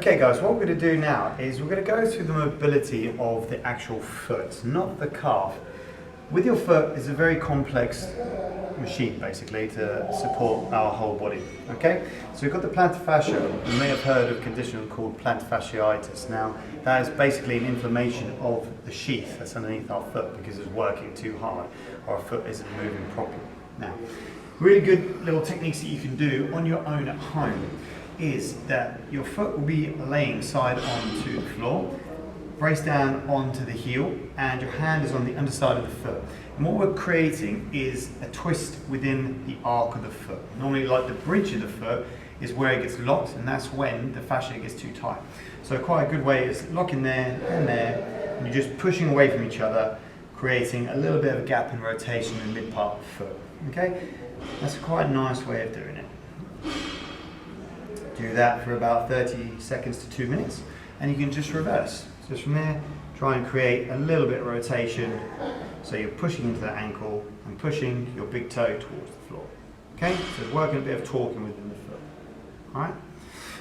Okay guys, what we're going to do now is we're going to go through the mobility of the actual foot, not the calf. With your foot is a very complex machine basically to support our whole body. Okay, so we've got the plantar fascia. You may have heard of a condition called plantar fasciitis. Now that is basically an inflammation of the sheath that's underneath our foot because it's working too hard, our foot isn't moving properly. Now, really good little techniques that you can do on your own at home is that your foot will be laying side onto the floor, brace down onto the heel, and your hand is on the underside of the foot. And what we're creating is a twist within the arc of the foot. Normally, like the bridge of the foot is where it gets locked, and that's when the fascia gets too tight. So quite a good way is locking there, and you're just pushing away from each other, creating a little bit of a gap in rotation in the mid part of the foot. Okay, that's quite a nice way of doing it. Do that for about 30 seconds to 2 minutes, and you can just reverse. So from there, try and create a little bit of rotation, so you're pushing into that ankle and pushing your big toe towards the floor. Okay, so it's working a bit of torquing within the foot. Alright,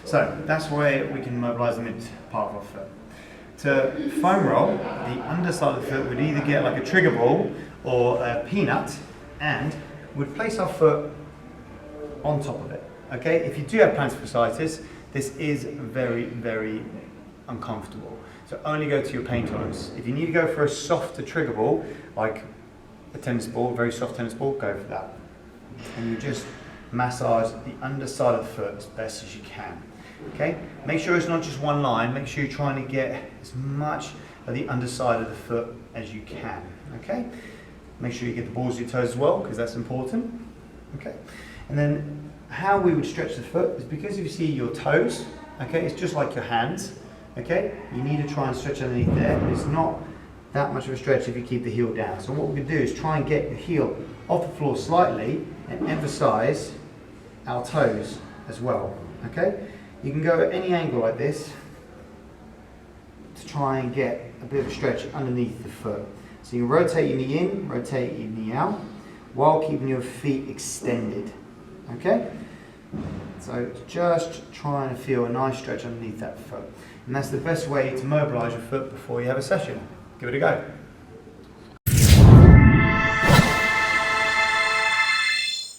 so that's where we can mobilise the mid part of our foot. To foam roll, the underside of the foot would either get like a trigger ball or a peanut, and would place our foot on top of it. Okay, if you do have plantar fasciitis, this is very, very uncomfortable. So only go to your pain tolerance. If you need to go for a softer trigger ball, like a tennis ball, a very soft tennis ball, go for that. And you just massage the underside of the foot as best as you can. Okay, make sure it's not just one line, make sure you're trying to get as much of the underside of the foot as you can. Okay, make sure you get the balls of your toes as well, because that's important. Okay, and then how we would stretch the foot is because if you see your toes, okay, it's just like your hands, okay, you need to try and stretch underneath there, but it's not that much of a stretch if you keep the heel down. So what we're going to do is try and get the heel off the floor slightly and emphasize our toes as well, okay. You can go at any angle like this to try and get a bit of a stretch underneath the foot. So you can rotate your knee in, rotate your knee out, while keeping your feet extended. Okay? So just trying to feel a nice stretch underneath that foot. And that's the best way to mobilise your foot before you have a session. Give it a go.